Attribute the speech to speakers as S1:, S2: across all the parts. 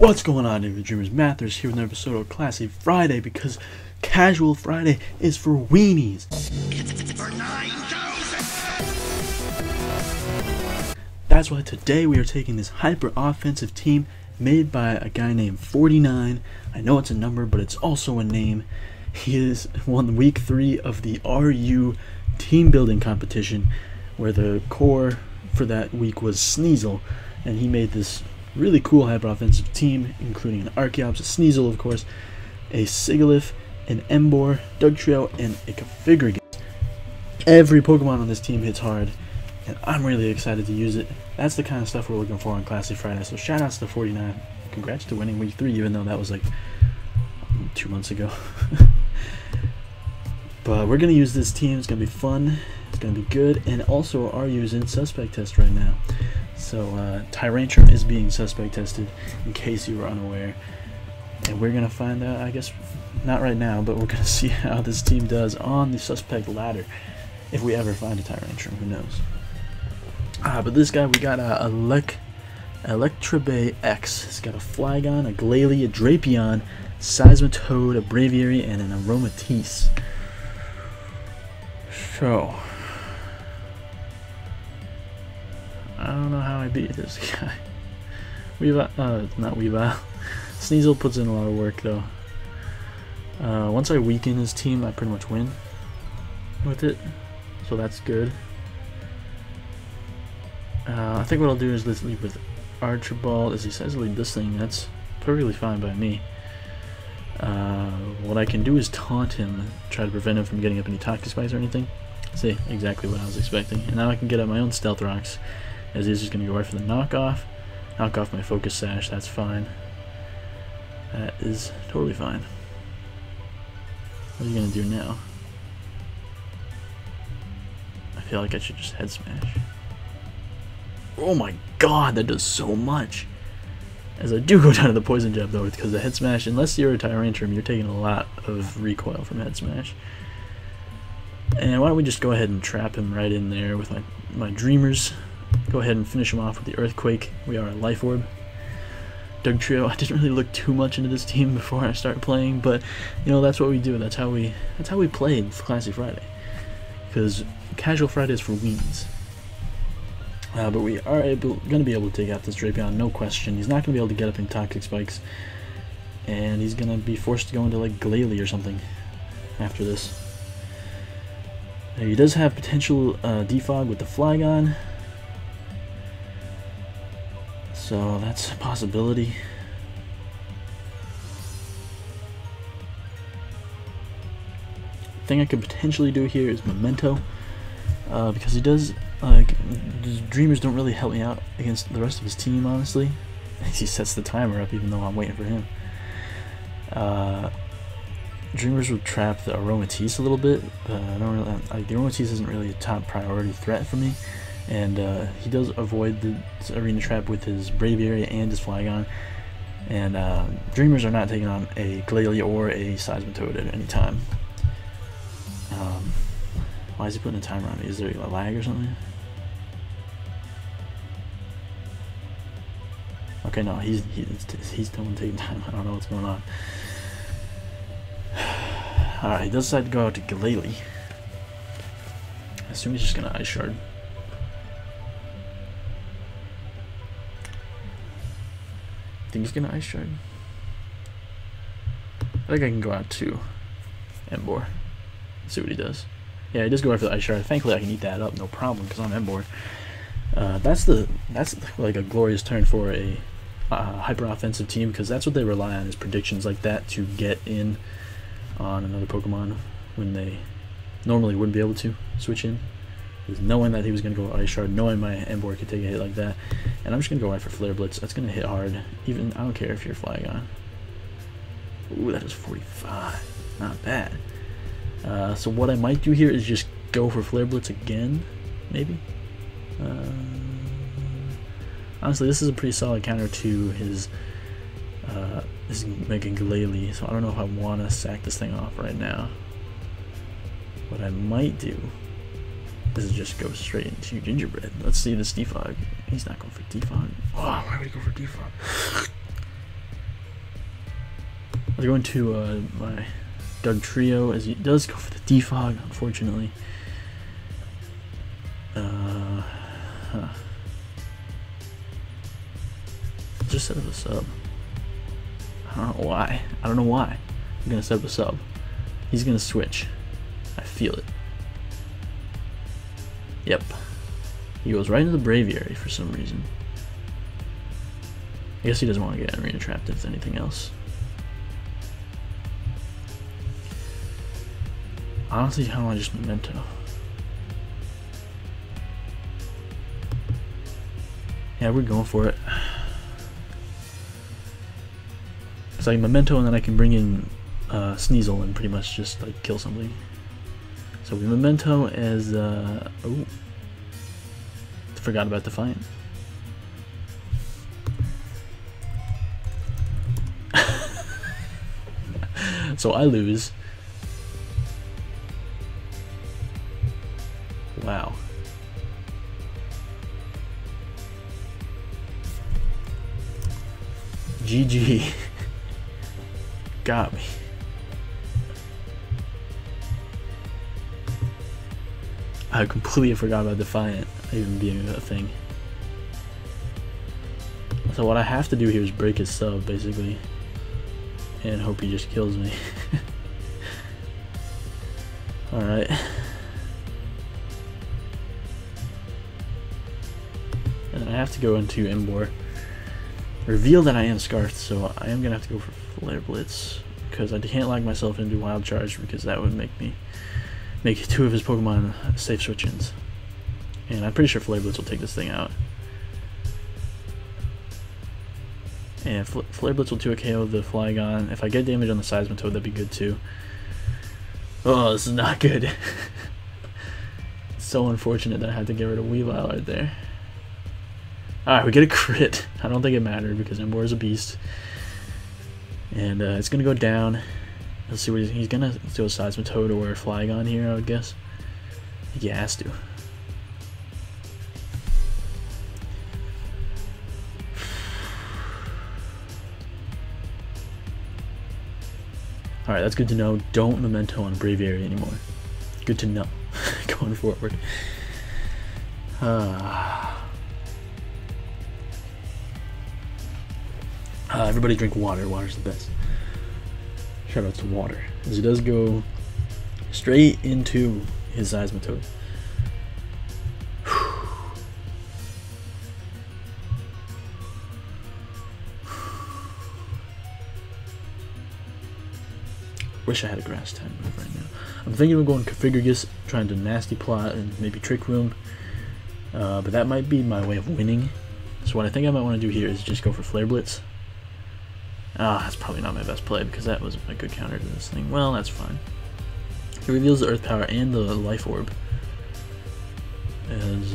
S1: What's going on, Diggletdreams? Mathers here with another episode of Classy Friday, because Casual Friday is for Weenies. It's for 9,000! That's why today we are taking this hyper-offensive team made by a guy named 49. I know it's a number, but it's also a name. He won week 3 of the RU team building competition, where the core for that week was Sneasel, and he made this really cool hyper-offensive team, including an Archeops, a Sneasel, of course, a Sigalith, an Emboar, Dugtrio, and a Configure. Every Pokemon on this team hits hard, and I'm really excited to use it. That's the kind of stuff we're looking for on Classy Friday, so shoutouts to 49. Congrats to winning week 3, even though that was like 2 months ago. But we're going to use this team. It's going to be fun, it's going to be good, and also RU is in suspect test right now. So Tyrantrum is being suspect tested, in case you were unaware. And we're going to find out, I guess, not right now, but we're going to see how this team does on the suspect ladder. If we ever find a Tyrantrum, who knows. But this guy, we got Electrobay X. It's got a Flygon, a Glalie, a Drapion, Seismitoad, a Braviary, and an Aromatisse. So I don't know how I beat this guy. Not Weavile. Sneasel puts in a lot of work though. Once I weaken his team, I pretty much win with it, so that's good. I think what I'll do is let's leave with Archibald. As he says, lead this thing. That's perfectly fine by me. What I can do is taunt him, try to prevent him from getting up any Toxic Spikes or anything. See, exactly what I was expecting. And now I can get up my own Stealth Rocks, as he's just going to go right for the knock off my Focus Sash. That's fine. That is totally fine. What are you going to do now? I feel like I should just Head Smash. Oh my god, that does so much! As I do go down to the Poison Jab though, because the Head Smash, unless you're a Tyrantrum, you're taking a lot of recoil from Head Smash. And why don't we just go ahead and trap him right in there with my Dreamers. Go ahead and finish him off with the Earthquake. We are a Life Orb. Dugtrio. I didn't really look too much into this team before I started playing, but you know, that's what we do. That's how we played Classy Friday. Because Casual Friday is for Weenies. But we are going to be able to take out this Drapion, no question. He's not going to be able to get up in Toxic Spikes, and he's going to be forced to go into like Glalie or something after this. He does have potential defog with the Flygon, so that's a possibility. The thing I could potentially do here is Memento, because he does, his Dreamers don't really help me out against the rest of his team, honestly. He sets the timer up even though I'm waiting for him. Dreamers would trap the Aromatisse a little bit, but I don't really, the Aromatisse isn't really a top priority threat for me, and he does avoid the Arena Trap with his Braviary and his Flygon, and Dreamers are not taking on a Glalie or a Seismitoad at any time. Why is he putting a timer on me? Is there a lag or something? Okay, no, he's still taking time. I don't know what's going on. Alright, he does decide to go out to Glalie. I assume he's just gonna Ice Shard. I think he's gonna Ice Shard. I think I can go out to Emboar. See what he does. Yeah, he does go right for the Ice Shard. Thankfully, I can eat that up, no problem, because I'm Emboar. That's like a glorious turn for a hyper-offensive team, because that's what they rely on, is predictions like that to get in on another Pokemon when they normally wouldn't be able to switch in. Because knowing that he was going to go Ice Shard, knowing my Emboar could take a hit like that, and I'm just going to go right for Flare Blitz. That's going to hit hard. Even, I don't care if you're Flygon. Ooh, that is 45. Not bad. So what I might do here is just go for Flare Blitz again, maybe. Honestly, this is a pretty solid counter to his Mega Glalie, so I don't know if I want to sack this thing off right now. What I might do is just go straight into Gingerbread. Let's see this defog. He's not going for defog. Oh, why would he go for defog? I'll go into my Doug Trio, as he does go for the defog, unfortunately. Just set up a sub. I don't know why. I don't know why. I'm gonna set up a sub. He's gonna switch. I feel it. Yep. He goes right into the Braviary for some reason. I guess he doesn't want to get arena trapped if anything else. Honestly, how do I just memento? Yeah, we're going for it. It's like memento, and then I can bring in Sneasel and pretty much just like kill something. So we memento as oh, forgot about Defiant. So I lose. Wow. GG. Got me. I completely forgot about Defiant even being a thing. So what I have to do here is break his sub, basically, and hope he just kills me. Alright. And I have to go into Embor. Reveal that I am Scarfed, so I am going to have to go for Flare Blitz, because I can't lag myself into Wild Charge, because that would make two of his Pokemon safe switch-ins. And I'm pretty sure Flare Blitz will take this thing out. And Flare Blitz will 2 KO the Flygon. If I get damage on the Seismitoad, that'd be good too. Oh, this is not good. It's so unfortunate that I had to get rid of Weavile right there. Alright, we get a crit. I don't think it mattered because Embor is a beast. And it's going to go down. Let's see what he's going to do, a Seismitoad or a Flygon here, I would guess. I think he has to. Alright, that's good to know. Don't memento on Braviary anymore. Good to know. Going forward. Everybody drink water. Water's the best. Shout out to water. As he does go straight into his Seismitoad. Wish I had a grass type move right now. I'm thinking of going Configuragus, trying to nasty plot and maybe Trick Room. But that might be my way of winning. So what I think I might want to do here is just go for Flare Blitz. That's probably not my best play because that was a good counter to this thing. Well, that's fine. It reveals the Earth Power and the Life Orb. As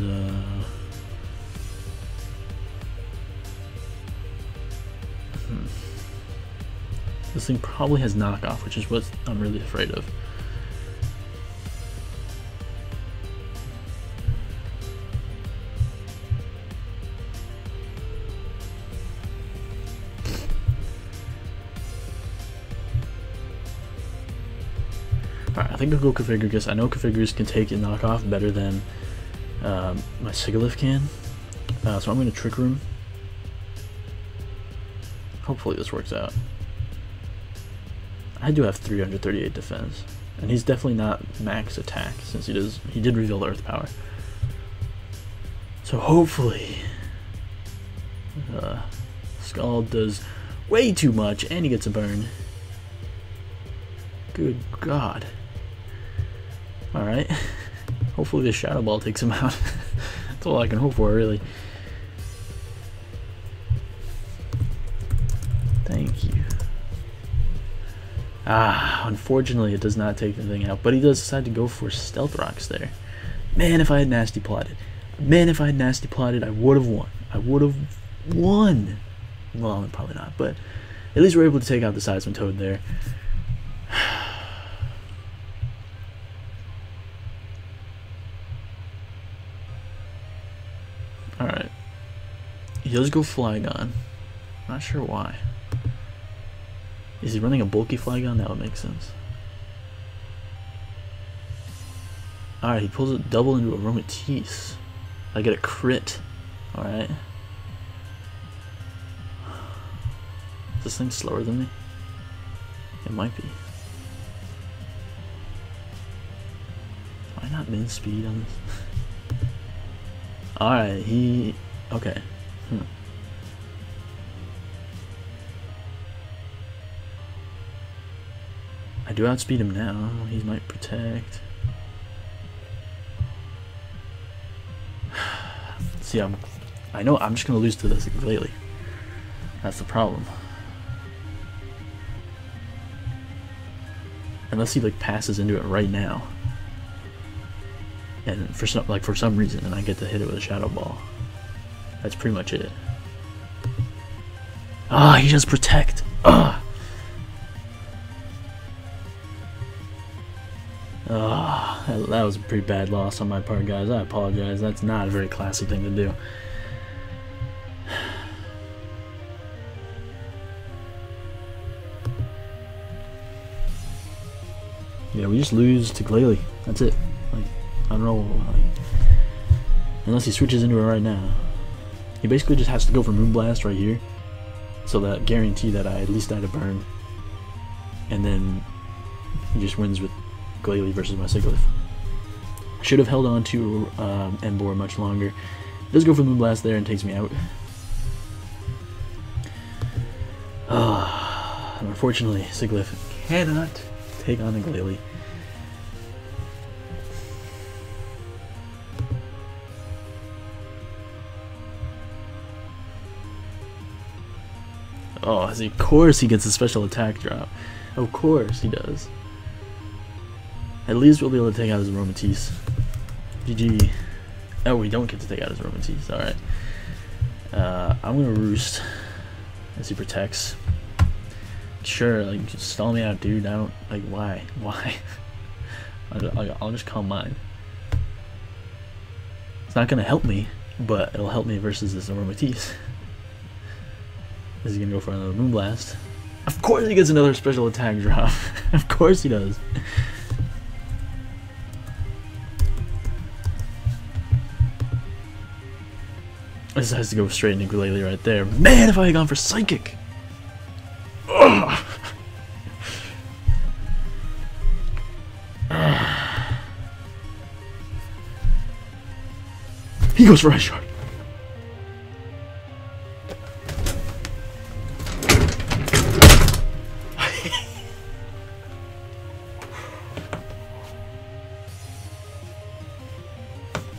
S1: this thing probably has knockoff, which is what I'm really afraid of. Alright, I think I'll go Configuragus. I know Configuragus can take a knockoff better than my Sigilyph can. So I'm going to Trick Room. Hopefully this works out. I do have 338 defense, and he's definitely not max attack since he did reveal the Earth Power. So hopefully Scald does way too much and he gets a burn. Good God. Alright. Hopefully this Shadow Ball takes him out. That's all I can hope for, really. Thank you. Unfortunately it does not take the thing out, but he does decide to go for Stealth Rocks there. Man, if I had nasty plotted. Man, if I had nasty plotted, I would have won. I would have won. Well, probably not, but at least we're able to take out the Seismitoad there. Alright. He does go Flygon. Not sure why. Is he running a bulky Flygon? That would make sense. Alright, he pulls it double into a Aromatisse. I get a crit. Alright. Is this thing slower than me? It might be. Am I not min speed on this? Alright, he... Okay. I do outspeed him now. He might protect. See, I know I'm just gonna lose to this lately. That's the problem. Unless he like passes into it right now, and for some reason, and I get to hit it with a Shadow Ball. That's pretty much it. Ah, he does protect. Ah. That was a pretty bad loss on my part, guys. I apologize. That's not a very classy thing to do. Yeah, we just lose to Glalie. That's it. Like, I don't know. Unless he switches into it right now. He basically just has to go for Moonblast right here. So that guarantee that I at least die to burn. And then he just wins with Glalie versus my Sigilyph. Should have held on to Emboar much longer. Does go for Moonblast there and takes me out. Unfortunately, Sigilyph cannot take on a Glalie. Oh, of course he gets a special attack drop. Of course he does. At least we'll be able to take out his Aromatisse. GG. Oh, we don't get to take out his Aromatisse. Alright. I'm gonna Roost as he protects. Sure, like, just stall me out, dude. I don't, like, why? Why? I'll just calm mine. It's not gonna help me, but it'll help me versus this Aromatisse. Is he gonna go for another Moonblast? Of course he gets another special attack drop. Of course he does. This has to go straight into Glalie right there. Man, if I had gone for Psychic! Ugh. He goes for Ice Shard.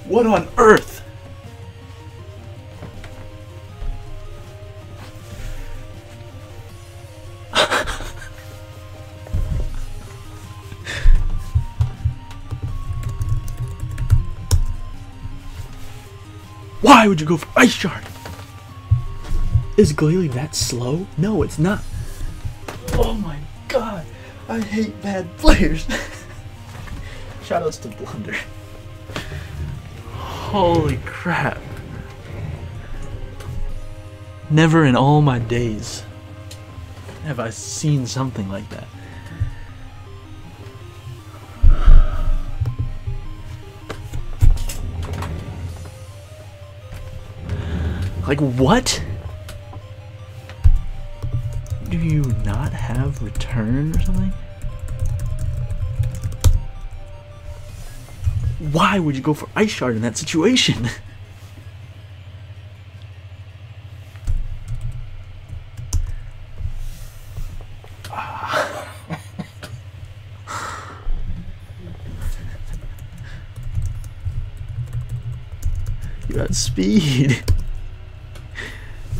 S1: What on earth? Why would you go for Ice Shard? Is Glalie that slow? No, it's not. Oh my god. I hate bad players. Shoutouts to Blunder. Holy crap. Never in all my days have I seen something like that. Like, what? Do you not have return or something? Why would you go for Ice Shard in that situation? You got speed.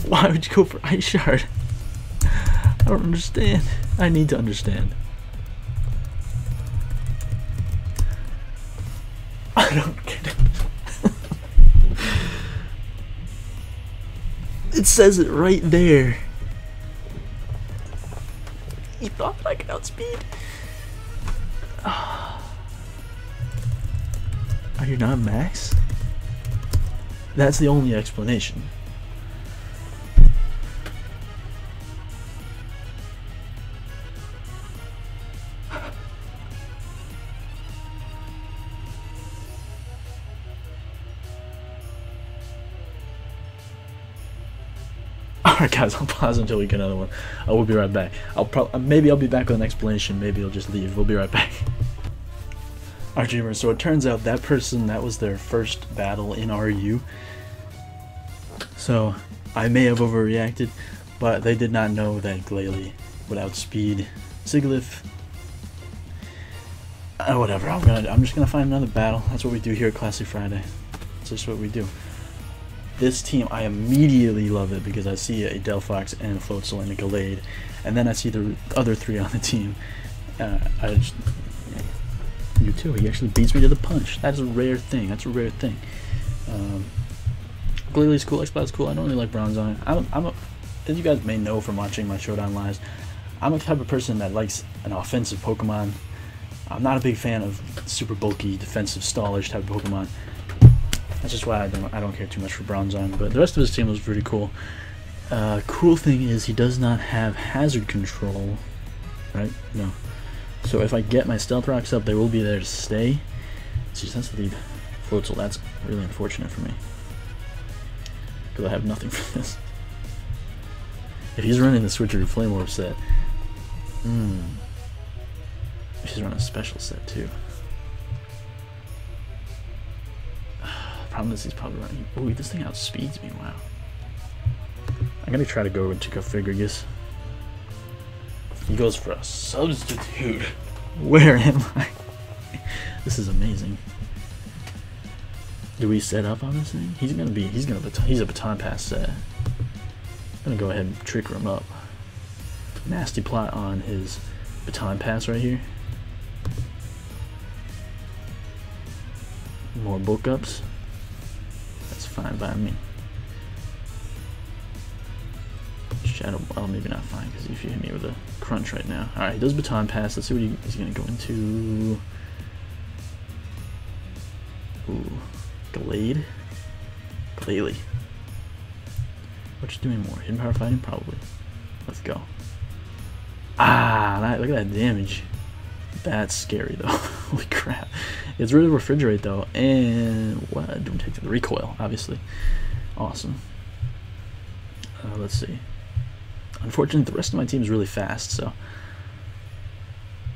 S1: Why would you go for Ice Shard? I don't understand. I need to understand. I don't get it. It says it right there. You thought I could outspeed? Are you not max? That's the only explanation. Alright guys, I'll pause until we get another one. I will be right back. Maybe I'll be back with an explanation, maybe I'll just leave. We'll be right back. Alright dreamers, so it turns out that person, that was their first battle in RU. So I may have overreacted, but they did not know that Glalie would outspeed Siglif. Whatever, I'm just gonna find another battle. That's what we do here at Classy Friday. That's just what we do. This team, I immediately love it because I see a Delphox and a Floatzel and a Gallade, and then I see the other three on the team. You too, he actually beats me to the punch. That's a rare thing. That's a rare thing. Glalie's cool, X-Cloud's cool. I don't really like Bronzong. As you guys may know from watching my Showdown lives, I'm a type of person that likes an offensive Pokemon. I'm not a big fan of super bulky, defensive, stallish type of Pokemon. That's just why I don't care too much for Bronzong. But the rest of his team was pretty cool. Cool thing is he does not have hazard control, right? No. So if I get my Stealth Rocks up, they will be there to stay. Jeez, that's the Floatzel. That's really unfortunate for me because I have nothing for this. If he's running the Switcheroo Flame Orb set, he's running a special set too. Problem is he's probably running. Oh, this thing outspeeds me. Wow. I'm gonna try to go into Configuragus. He goes for a substitute. Where am I? This is amazing. Do we set up on this thing? He's a baton pass set. I'm gonna go ahead and trick him up. Nasty plot on his baton pass right here. More bulk ups. That's fine by me. Shadow, well, maybe not fine because if you hit me with a crunch right now. Alright, he does baton pass. Let's see what he's gonna go into. Ooh, Gallade? Glalie. What you doing more? Hidden power fighting? Probably. Let's go. Ah, look at that damage. That's scary though. Holy crap. It's really refrigerate though. And what? Don't take the recoil, obviously. Awesome. Let's see. Unfortunately, the rest of my team is really fast, so.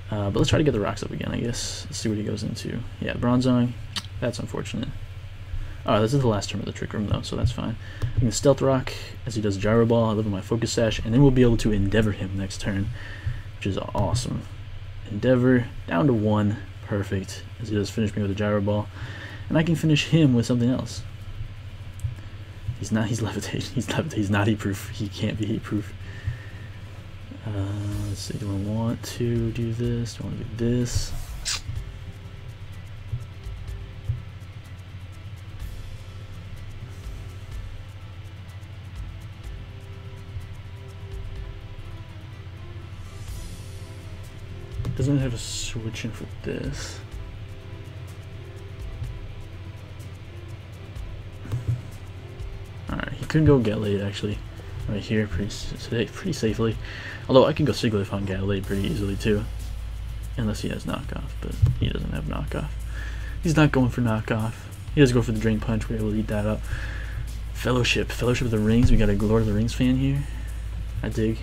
S1: But let's try to get the rocks up again, I guess. Let's see what he goes into. Yeah, Bronzong. That's unfortunate. Alright, this is the last turn of the Trick Room, though, so that's fine. I'm going to Stealth Rock as he does Gyro Ball. I live in my Focus Sash, and then we'll be able to Endeavor him next turn, which is awesome. Endeavor, down to 1. Perfect. As he does finish me with a Gyro Ball. And I can finish him with something else. He's levitating. He's not heat proof. He can't be heat proof. Let's see, do I want to do this? Do I want to do this? Doesn't have a switch in for this. Alright, he could go Gallade actually. Right here, pretty safely. Although I can go Siglif on Gallade pretty easily too. Unless he has knockoff, but he doesn't have knockoff. He's not going for knockoff. He does go for the Drain Punch, we're able to eat that up. Fellowship of the Rings. We got a Lord of the Rings fan here. I dig.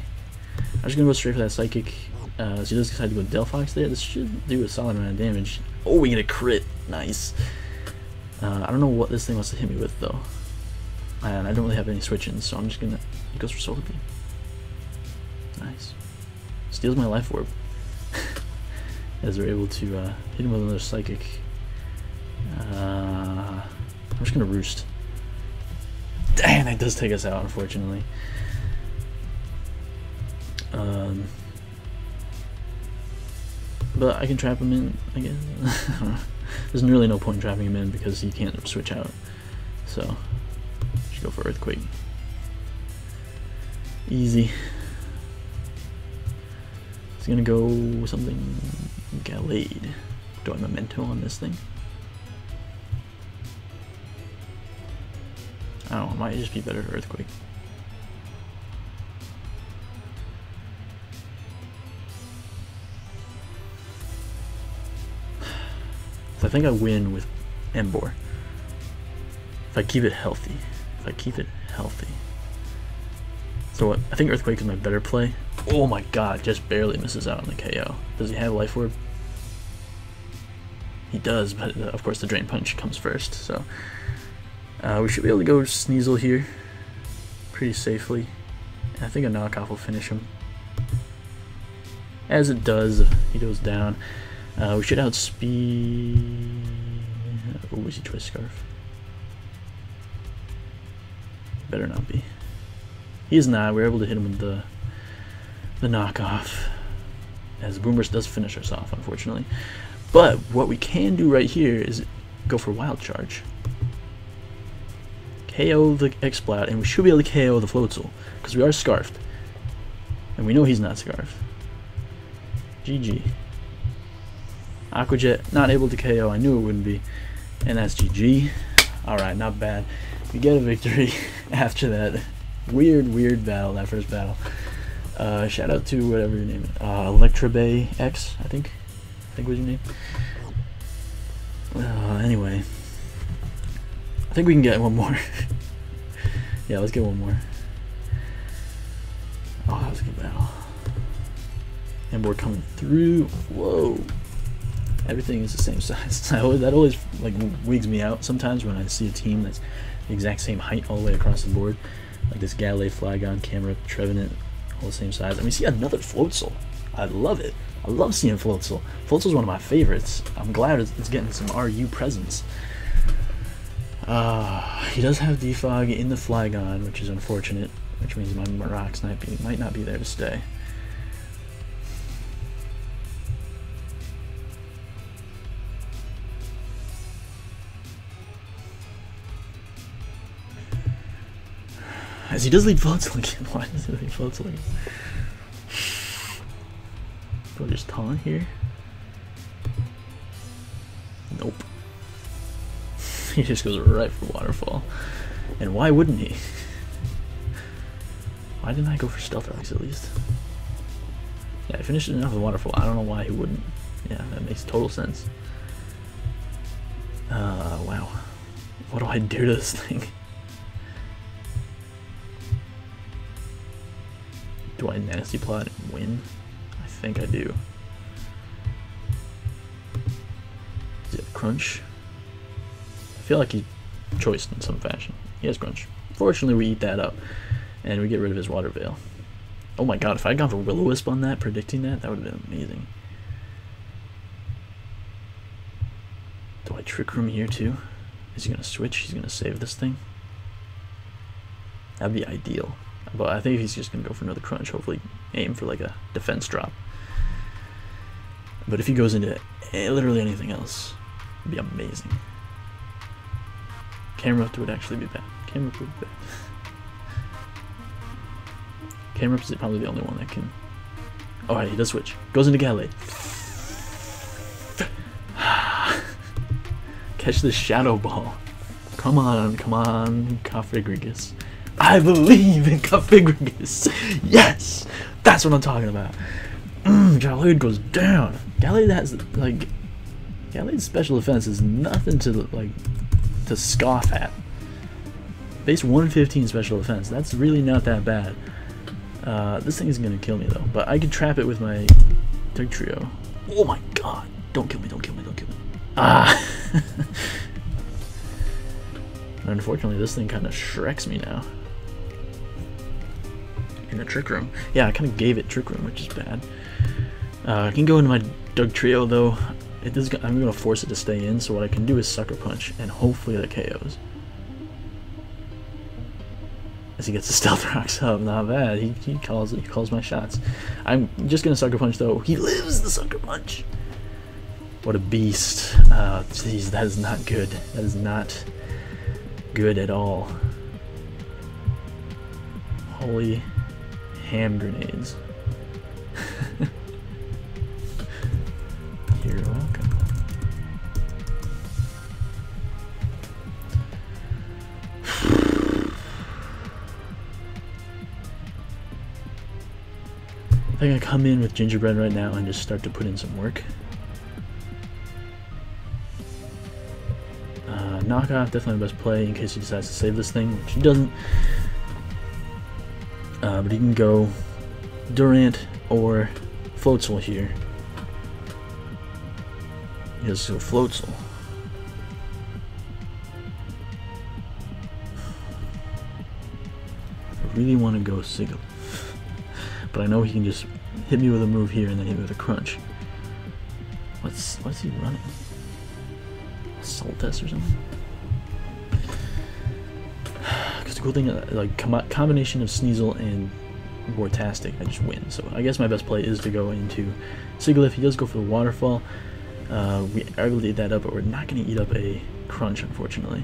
S1: I'm just gonna go straight for that Psychic. So he does decide to go Delphox there. This should do a solid amount of damage. Oh, we get a crit. Nice. I don't know what this thing wants to hit me with though. And I don't really have any switch-ins, so I'm just gonna. He goes for Solar Beam. Nice. Steals my Life Orb. As we're able to hit him with another Psychic. I'm just gonna Roost. Dang, that does take us out, unfortunately. But I can trap him in, I guess. There's really no point in trapping him in because he can't switch out. So, just go for Earthquake. Easy. He's gonna go something Gallade. Do I Memento on this thing? I don't know, it might just be better Earthquake. So I think I win with Emboar. If I keep it healthy. So what, I think Earthquake is my better play. Oh my god, just barely misses out on the KO. Does he have Life Orb? He does, but of course the Drain Punch comes first, so we should be able to go Sneasel here pretty safely. And I think a knockoff will finish him. As it does, he goes down. We should outspeed... Oh, is he Twist Scarf? Better not be. He is not. We're able to hit him with the knockoff. As Boomburst does finish us off, unfortunately. But what we can do right here is go for Wild Charge. KO the X-Splat, and we should be able to KO the Floatzel, because we are Scarfed. And we know he's not Scarfed. GG. Aqua Jet, not able to KO, I knew it wouldn't be. And that's GG. Alright, not bad. We get a victory after that weird battle, that first battle. Shout out to whatever your name is. Electrobay X, I think was your name. Anyway. I think we can get one more. Yeah, let's get one more. Oh, that was a good battle. And we're coming through. Whoa. Everything is the same size. That always like wigs me out sometimes when I see a team that's the exact same height all the way across the board. Like this Galley, Flygon, Camera, Trevenant, all the same size. And we see another Floatzel. I love it. I love seeing Floatzel. Floatzel's one of my favorites. I'm glad it's getting some RU presence. He does have Defog in the Flygon, which is unfortunate, which means my Marox might not be there to stay. As he does lead Floatzel again. Why does he lead Floatzel again? Do I just taunt here? Nope. He just goes right for Waterfall. And why wouldn't he? Why didn't I go for Stealth Rocks at least? Yeah, I finished enough with Waterfall. I don't know why he wouldn't. Yeah, that makes total sense. Wow. What do I do to this thing? Do I Nasty Plot and win? I think I do. Does he have Crunch? I feel like he choiced in some fashion. He has Crunch. Fortunately, we eat that up, and we get rid of his Water Veil. Oh my god, if I had gone for Will-O-Wisp on that, predicting that, that would have been amazing. Do I Trick Room here too? Is he going to switch? He's going to save this thing? That'd be ideal. But I think he's just going to go for another Crunch, hopefully aim for like a defense drop. But if he goes into literally anything else, it'd be amazing. Camera Up would actually be bad. Camera Up would be bad. Camera Up is probably the only one that can... Alright, he does switch. Goes into Gallade. Catch the Shadow Ball. Come on, Cofagrigus. I believe in Cofagrigus. Yes! That's what I'm talking about. Gallade goes down. Gallade has, like... Gallade's special defense is nothing to, like... to scoff at. Base 115 special defense. That's really not that bad. This thing is gonna kill me though. But I can trap it with my Dugtrio. Oh my god. Don't kill me, don't kill me, don't kill me. Ah! Unfortunately, this thing kind of shreks me now. In a Trick Room. Yeah, I kind of gave it Trick Room, which is bad. I can go into my Dugtrio though. I'm going to force it to stay in, so what I can do is Sucker Punch, and hopefully that KOs. As he gets the Stealth Rocks up, not bad. He calls my shots. I'm just going to Sucker Punch though. He lives the Sucker Punch! What a beast. Jeez, that is not good. That is not good at all. Holy ham grenades. You're welcome. I think I come in with Gingerbread right now and just start to put in some work. Knockoff, definitely the best play in case he decides to save this thing, which he doesn't. But he can go Durant or Floatzel here. He has to go Floatzel. I really want to go Sigil, but I know he can just hit me with a move here and then hit me with a crunch. What's he running? Assault test or something? Because the cool thing, like combination of Sneasel and Wartastic, I just win. So I guess my best play is to go into Sigilyph. He does go for the Waterfall. We are able to eat that up, but we're not going to eat up a crunch, unfortunately.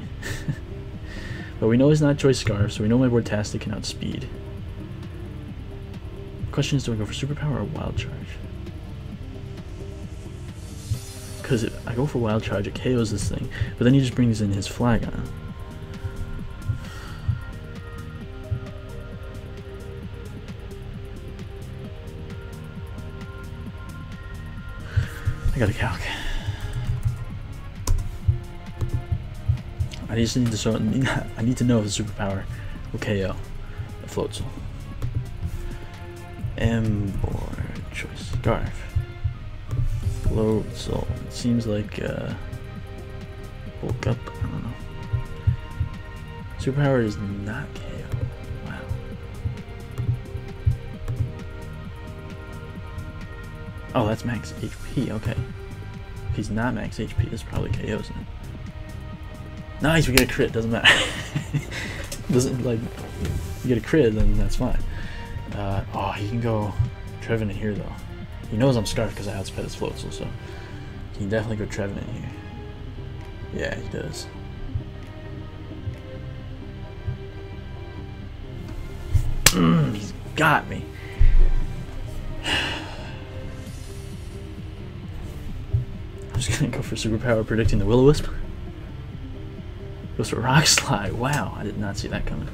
S1: But we know he's not Choice Scarf, so we know my Wartastic can outspeed. The question is, do I go for Superpower or Wild Charge? Because if I go for Wild Charge, it KOs this thing, but then he just brings in his Flagon. I got a calc. I just need to show. I need to know if the Superpower will KO a Floatzel. Emboar, Choice Scarf, Floatzel. It seems like Bulk Up. I don't know. Superpower is not KO. Wow. Oh, that's max HP. Okay. If he's not max HP, this probably KOs him. Nice, we get a crit, doesn't matter. Doesn't, like, you get a crit, then that's fine. Oh, he can go Trevenant here, though. He knows I'm Scarf because I outsped his Floatzel, so he can definitely go Trevenant here. Yeah, he does. He's got me. I'm just gonna go for Superpower, predicting the Will-O-Wisp. Goes for Rock Slide. Wow, I did not see that coming.